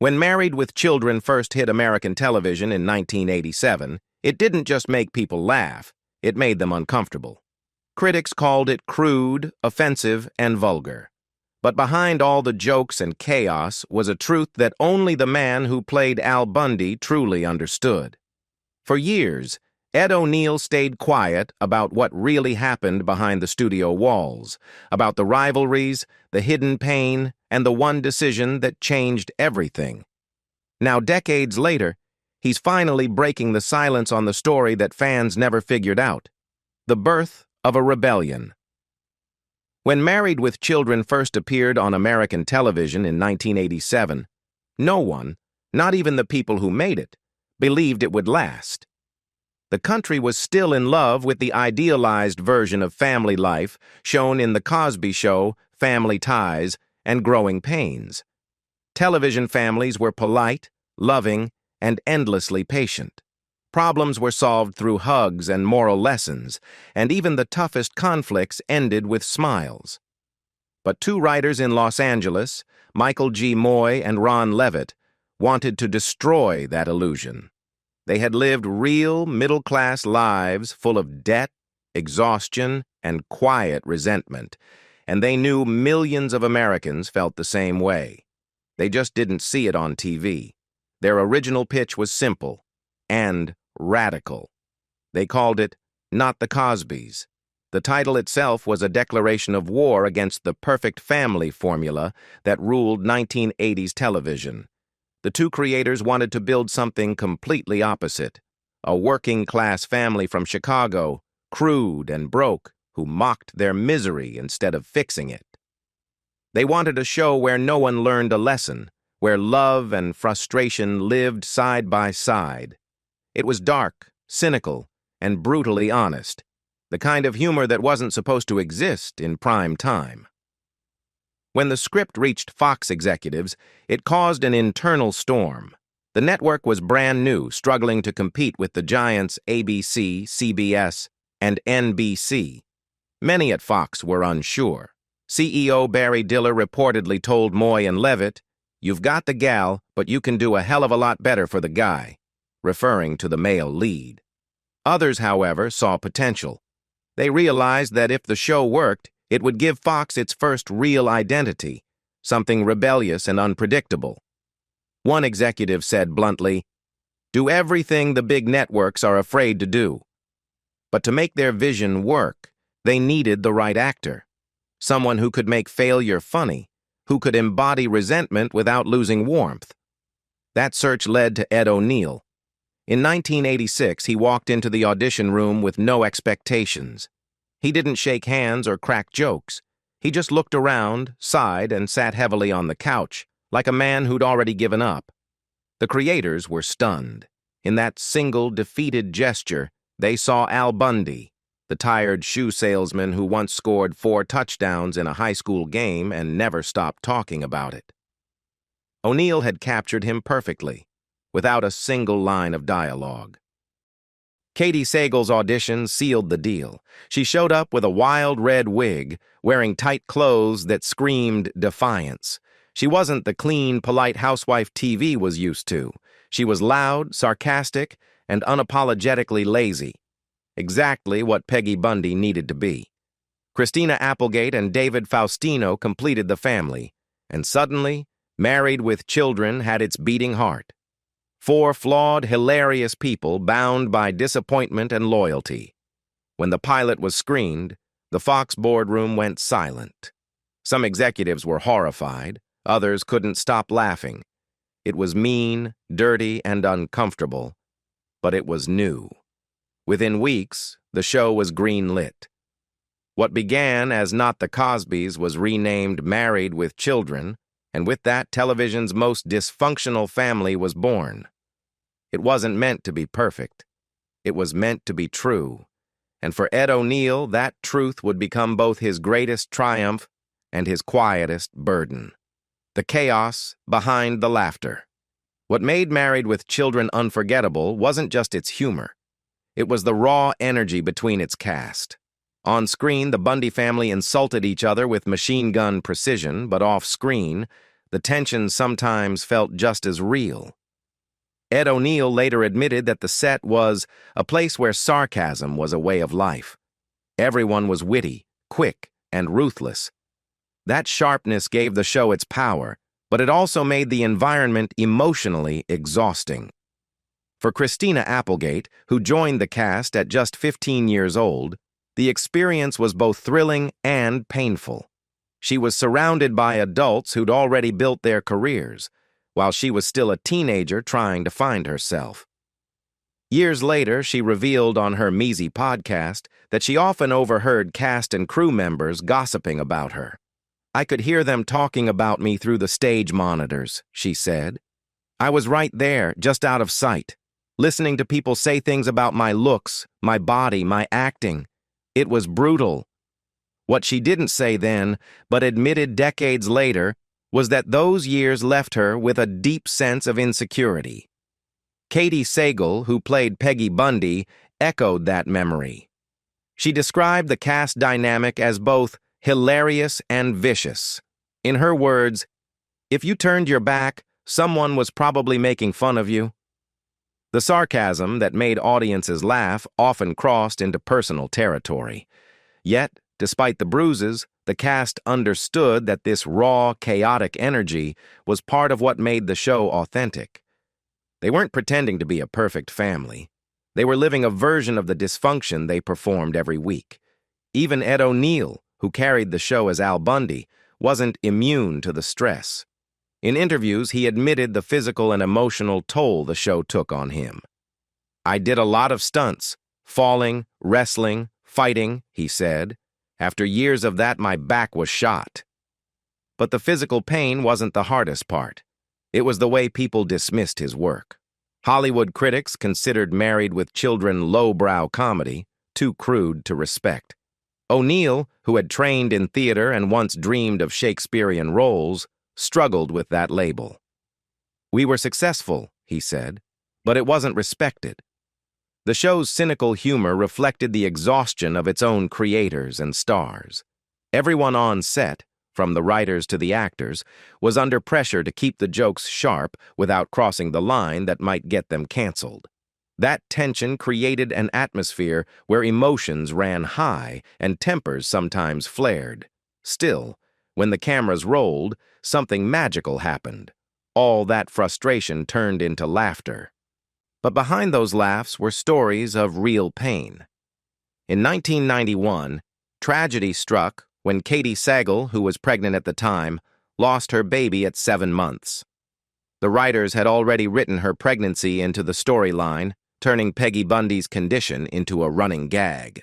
When Married with Children first hit American television in 1987, it didn't just make people laugh, it made them uncomfortable. Critics called it crude, offensive, and vulgar. But behind all the jokes and chaos was a truth that only the man who played Al Bundy truly understood. For years, Ed O'Neill stayed quiet about what really happened behind the studio walls, about the rivalries, the hidden pain, and the one decision that changed everything. Now, decades later, he's finally breaking the silence on the story that fans never figured out: the birth of a rebellion. When Married with Children first appeared on American television in 1987, no one, not even the people who made it, believed it would last. The country was still in love with the idealized version of family life shown in The Cosby Show, Family Ties, and Growing Pains. Television families were polite, loving, and endlessly patient. Problems were solved through hugs and moral lessons, and even the toughest conflicts ended with smiles. But two writers in Los Angeles, Michael G. Moy and Ron Levitt, wanted to destroy that illusion. They had lived real, middle-class lives full of debt, exhaustion, and quiet resentment, and they knew millions of Americans felt the same way. They just didn't see it on TV. Their original pitch was simple and radical. They called it Not the Cosbys. The title itself was a declaration of war against the perfect family formula that ruled 1980s television. The two creators wanted to build something completely opposite: a working-class family from Chicago, crude and broke, who mocked their misery instead of fixing it. They wanted a show where no one learned a lesson, where love and frustration lived side by side. It was dark, cynical, and brutally honest, the kind of humor that wasn't supposed to exist in prime time. When the script reached Fox executives, it caused an internal storm. The network was brand new, struggling to compete with the giants ABC, CBS, and NBC. Many at Fox were unsure. CEO Barry Diller reportedly told Moy and Levitt, "You've got the gal, but you can do a hell of a lot better for the guy," referring to the male lead. Others, however, saw potential. They realized that if the show worked, it would give Fox its first real identity, something rebellious and unpredictable. One executive said bluntly, "Do everything the big networks are afraid to do." But to make their vision work, they needed the right actor. Someone who could make failure funny, who could embody resentment without losing warmth. That search led to Ed O'Neill. In 1986, he walked into the audition room with no expectations. He didn't shake hands or crack jokes. He just looked around, sighed, and sat heavily on the couch, like a man who'd already given up. The creators were stunned. In that single, defeated gesture, they saw Al Bundy, the tired shoe salesman who once scored 4 touchdowns in a high school game and never stopped talking about it. O'Neill had captured him perfectly, without a single line of dialogue. Katie Saigel's audition sealed the deal. She showed up with a wild red wig, wearing tight clothes that screamed defiance. She wasn't the clean, polite housewife TV was used to. She was loud, sarcastic, and unapologetically lazy. Exactly what Peggy Bundy needed to be. Christina Applegate and David Faustino completed the family, and suddenly, Married with Children had its beating heart. 4 flawed, hilarious people bound by disappointment and loyalty. When the pilot was screened, the Fox boardroom went silent. Some executives were horrified, others couldn't stop laughing. It was mean, dirty, and uncomfortable, but it was new. Within weeks, the show was green-lit. What began as Not the Cosbys was renamed Married with Children, and with that, television's most dysfunctional family was born. It wasn't meant to be perfect. It was meant to be true. And for Ed O'Neill, that truth would become both his greatest triumph and his quietest burden. The chaos behind the laughter. What made Married with Children unforgettable wasn't just its humor. It was the raw energy between its cast. On screen, the Bundy family insulted each other with machine gun precision, but off-screen, The tension sometimes felt just as real. Ed O'Neill later admitted that the set was a place where sarcasm was a way of life. Everyone was witty, quick, and ruthless. That sharpness gave the show its power, but it also made the environment emotionally exhausting. For Christina Applegate, who joined the cast at just 15 years old, the experience was both thrilling and painful. She was surrounded by adults who'd already built their careers, while she was still a teenager trying to find herself. Years later, she revealed on her Measy podcast that she often overheard cast and crew members gossiping about her. "I could hear them talking about me through the stage monitors," she said. "I was right there, just out of sight, listening to people say things about my looks, my body, my acting. It was brutal." What she didn't say then, but admitted decades later, was that those years left her with a deep sense of insecurity. Katie Sagal, who played Peggy Bundy, echoed that memory. She described the cast dynamic as both hilarious and vicious. In her words, "If you turned your back, someone was probably making fun of you." The sarcasm that made audiences laugh often crossed into personal territory. Yet, despite the bruises, the cast understood that this raw, chaotic energy was part of what made the show authentic. They weren't pretending to be a perfect family. They were living a version of the dysfunction they performed every week. Even Ed O'Neill, who carried the show as Al Bundy, wasn't immune to the stress. In interviews, he admitted the physical and emotional toll the show took on him. "I did a lot of stunts, falling, wrestling, fighting," he said. "After years of that, my back was shot." But the physical pain wasn't the hardest part. It was the way people dismissed his work. Hollywood critics considered Married with Children lowbrow comedy, too crude to respect. O'Neill, who had trained in theater and once dreamed of Shakespearean roles, struggled with that label. "We were successful," he said, "but it wasn't respected." The show's cynical humor reflected the exhaustion of its own creators and stars. Everyone on set, from the writers to the actors, was under pressure to keep the jokes sharp without crossing the line that might get them canceled. That tension created an atmosphere where emotions ran high and tempers sometimes flared. Still, when the cameras rolled, something magical happened. All that frustration turned into laughter. But behind those laughs were stories of real pain. In 1991, tragedy struck when Katie Sagal, who was pregnant at the time, lost her baby at 7 months. The writers had already written her pregnancy into the storyline, turning Peggy Bundy's condition into a running gag.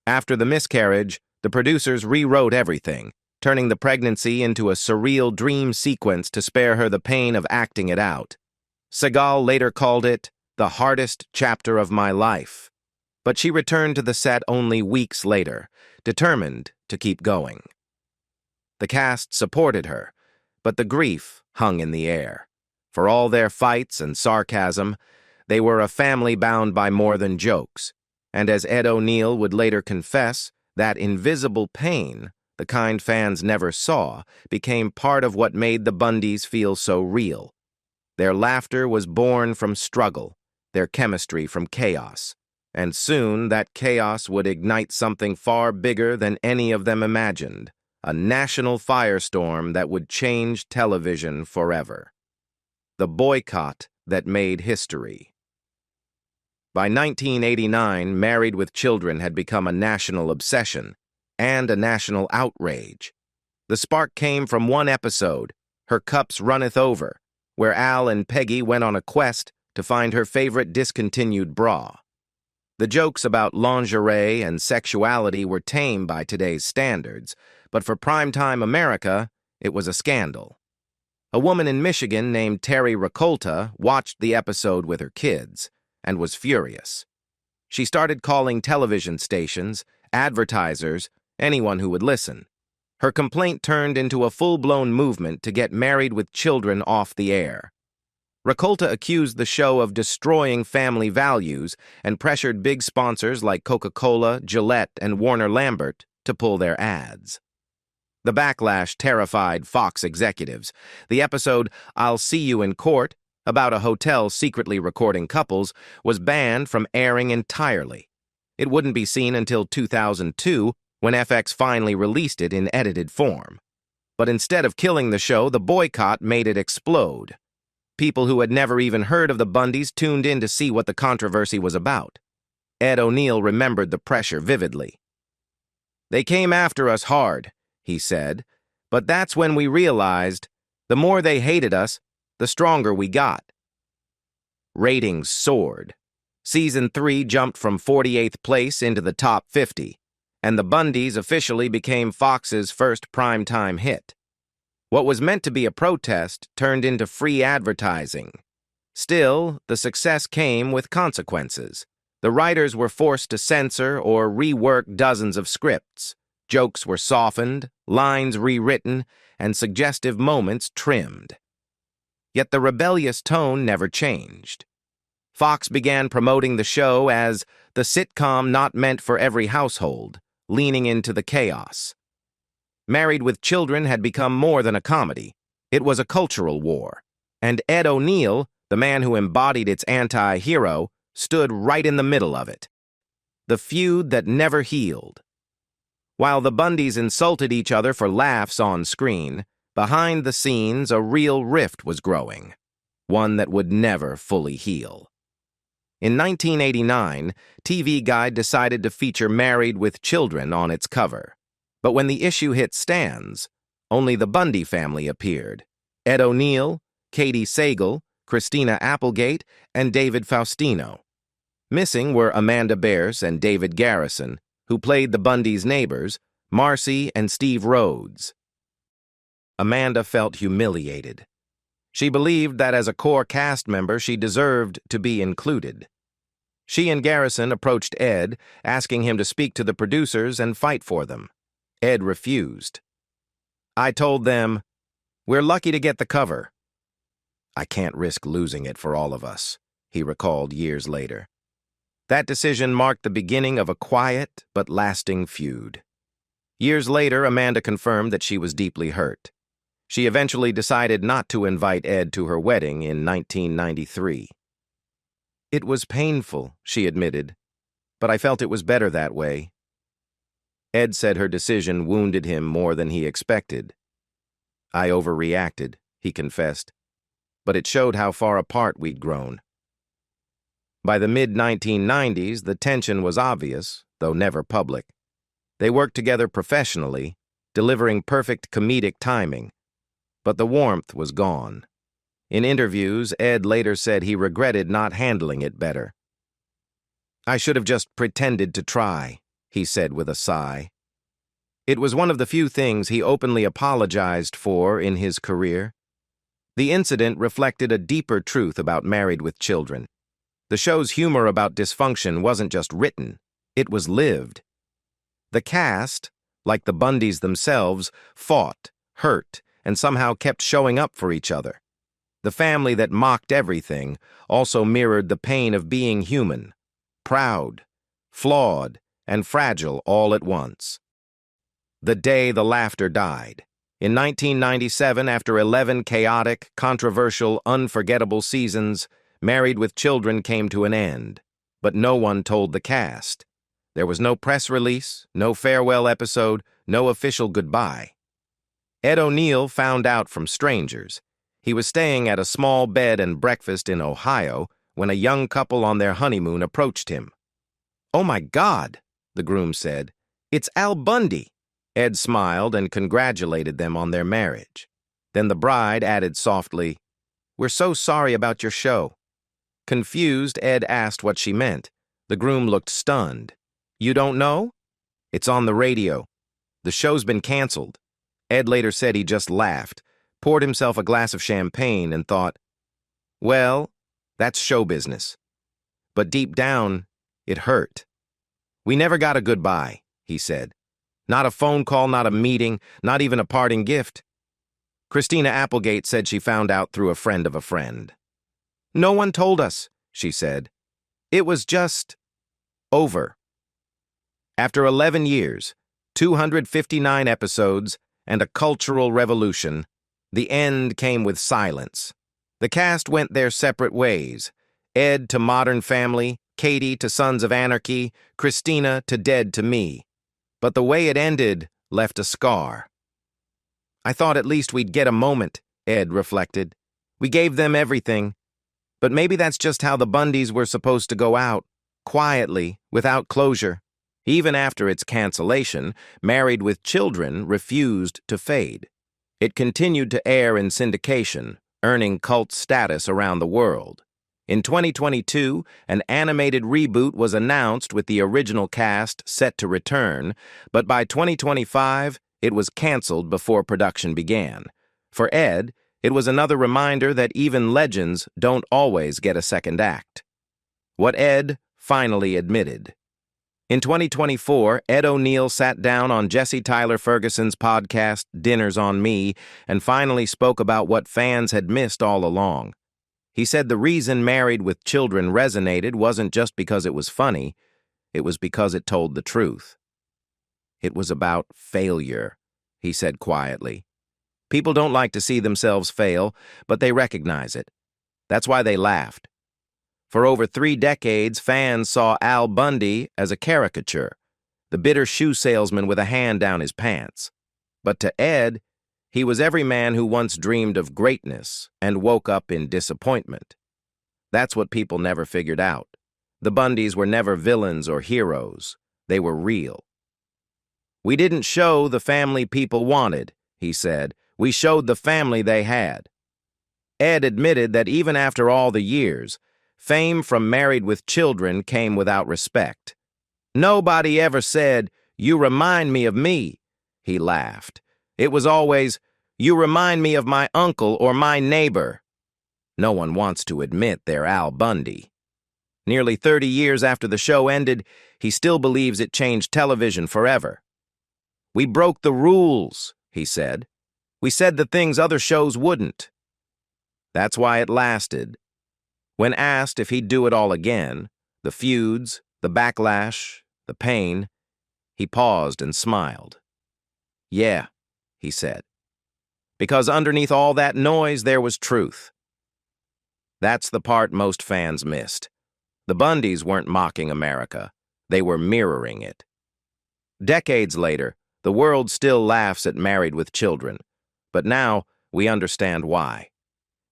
After the miscarriage, the producers rewrote everything, turning the pregnancy into a surreal dream sequence to spare her the pain of acting it out. Sagal later called it the hardest chapter of my life, but she returned to the set only weeks later, determined to keep going. The cast supported her, but the grief hung in the air. For all their fights and sarcasm, they were a family bound by more than jokes, and as Ed O'Neill would later confess, that invisible pain, the kind fans never saw, became part of what made the Bundys feel so real. Their laughter was born from struggle, their chemistry from chaos, and soon that chaos would ignite something far bigger than any of them imagined, a national firestorm that would change television forever. The boycott that made history. By 1989, Married with Children had become a national obsession and a national outrage. The spark came from one episode, Her Cups Runneth Over, where Al and Peggy went on a quest to find her favorite discontinued bra. The jokes about lingerie and sexuality were tame by today's standards, but for primetime America, it was a scandal. A woman in Michigan named Terry Rakolta watched the episode with her kids and was furious. She started calling television stations, advertisers, anyone who would listen. Her complaint turned into a full-blown movement to get Married with Children off the air. Rakolta accused the show of destroying family values and pressured big sponsors like Coca-Cola, Gillette, and Warner Lambert to pull their ads. The backlash terrified Fox executives. The episode, I'll See You in Court, about a hotel secretly recording couples, was banned from airing entirely. It wouldn't be seen until 2002, when FX finally released it in edited form. But instead of killing the show, the boycott made it explode. People who had never even heard of the Bundys tuned in to see what the controversy was about. Ed O'Neill remembered the pressure vividly. "They came after us hard," he said, "but that's when we realized the more they hated us, the stronger we got." Ratings soared. Season 3 jumped from 48th place into the top 50, and the Bundys officially became Fox's first primetime hit. What was meant to be a protest turned into free advertising. Still, the success came with consequences. The writers were forced to censor or rework dozens of scripts. Jokes were softened, lines rewritten, and suggestive moments trimmed. Yet the rebellious tone never changed. Fox began promoting the show as the sitcom not meant for every household, leaning into the chaos. Married with Children had become more than a comedy. It was a cultural war. And Ed O'Neill, the man who embodied its anti-hero, stood right in the middle of it. The feud that never healed. While the Bundys insulted each other for laughs on screen, behind the scenes a real rift was growing, one that would never fully heal. In 1989, TV Guide decided to feature Married with Children on its cover. But when the issue hit stands, only the Bundy family appeared. Ed O'Neill, Katie Sagal, Christina Applegate, and David Faustino. Missing were Amanda Bearse and David Garrison, who played the Bundys' neighbors, Marcy and Steve Rhodes. Amanda felt humiliated. She believed that as a core cast member, she deserved to be included. She and Garrison approached Ed, asking him to speak to the producers and fight for them. Ed refused. "I told them, we're lucky to get the cover." "I can't risk losing it for all of us," he recalled years later. That decision marked the beginning of a quiet but lasting feud. Years later, Amanda confirmed that she was deeply hurt. She eventually decided not to invite Ed to her wedding in 1993. "It was painful," she admitted, "but I felt it was better that way." Ed said her decision wounded him more than he expected. "I overreacted," he confessed, "but it showed how far apart we'd grown." By the mid-1990s, the tension was obvious, though never public. They worked together professionally, delivering perfect comedic timing. But the warmth was gone. In interviews, Ed later said he regretted not handling it better. "I should have just pretended to try," he said with a sigh. It was one of the few things he openly apologized for in his career. The incident reflected a deeper truth about Married with Children. The show's humor about dysfunction wasn't just written, it was lived. The cast, like the Bundys themselves, fought, hurt, and somehow kept showing up for each other. The family that mocked everything also mirrored the pain of being human, proud, flawed, and fragile all at once. The day the laughter died. In 1997, after 11 chaotic, controversial, unforgettable seasons, Married with Children came to an end. But no one told the cast. There was no press release, no farewell episode, no official goodbye. Ed O'Neill found out from strangers. He was staying at a small bed and breakfast in Ohio when a young couple on their honeymoon approached him. "Oh my God," the groom said, "it's Al Bundy." Ed smiled and congratulated them on their marriage. Then the bride added softly, "We're so sorry about your show." Confused, Ed asked what she meant. The groom looked stunned. "You don't know? It's on the radio. The show's been canceled." Ed later said he just laughed, poured himself a glass of champagne, and thought, "Well, that's show business." But deep down, it hurt. "We never got a goodbye," he said. "Not a phone call, not a meeting, not even a parting gift." Christina Applegate said she found out through a friend of a friend. "No one told us," she said. "It was just over." After 11 years, 259 episodes, and a cultural revolution. The end came with silence. The cast went their separate ways. Ed to Modern Family, Katie to Sons of Anarchy, Christina to Dead to Me. But the way it ended left a scar. I thought at least we'd get a moment, Ed reflected. We gave them everything. But maybe that's just how the Bundys were supposed to go out, quietly, without closure. Even after its cancellation, Married with Children refused to fade. It continued to air in syndication, earning cult status around the world. In 2022, an animated reboot was announced with the original cast set to return, but by 2025, it was canceled before production began. For Ed, it was another reminder that even legends don't always get a second act. What Ed finally admitted. In 2024, Ed O'Neill sat down on Jesse Tyler Ferguson's podcast, Dinners on Me, and finally spoke about what fans had missed all along. He said the reason Married with Children resonated wasn't just because it was funny, it was because it told the truth. It was about failure, he said quietly. People don't like to see themselves fail, but they recognize it. That's why they laughed. For over 3 decades, fans saw Al Bundy as a caricature, the bitter shoe salesman with a hand down his pants. But to Ed, he was every man who once dreamed of greatness and woke up in disappointment. That's what people never figured out. The Bundys were never villains or heroes. They were real. We didn't show the family people wanted, he said. We showed the family they had. Ed admitted that even after all the years, fame from Married with Children came without respect. Nobody ever said, "You remind me of me," he laughed. It was always, "You remind me of my uncle or my neighbor." No one wants to admit they're Al Bundy. Nearly 30 years after the show ended, he still believes it changed television forever. "We broke the rules," he said. "We said the things other shows wouldn't." That's why it lasted. When asked if he'd do it all again, the feuds, the backlash, the pain, he paused and smiled. "Yeah," he said. Because underneath all that noise, there was truth. That's the part most fans missed. The Bundys weren't mocking America. They were mirroring it. Decades later, the world still laughs at Married with Children. But now, we understand why.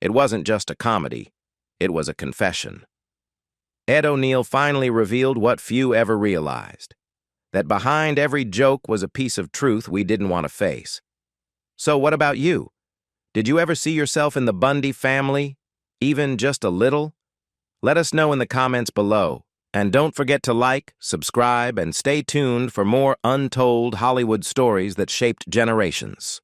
It wasn't just a comedy. It was a confession. Ed O'Neill finally revealed what few ever realized. That behind every joke was a piece of truth we didn't want to face. So what about you? Did you ever see yourself in the Bundy family? Even just a little? Let us know in the comments below. And don't forget to like, subscribe, and stay tuned for more untold Hollywood stories that shaped generations.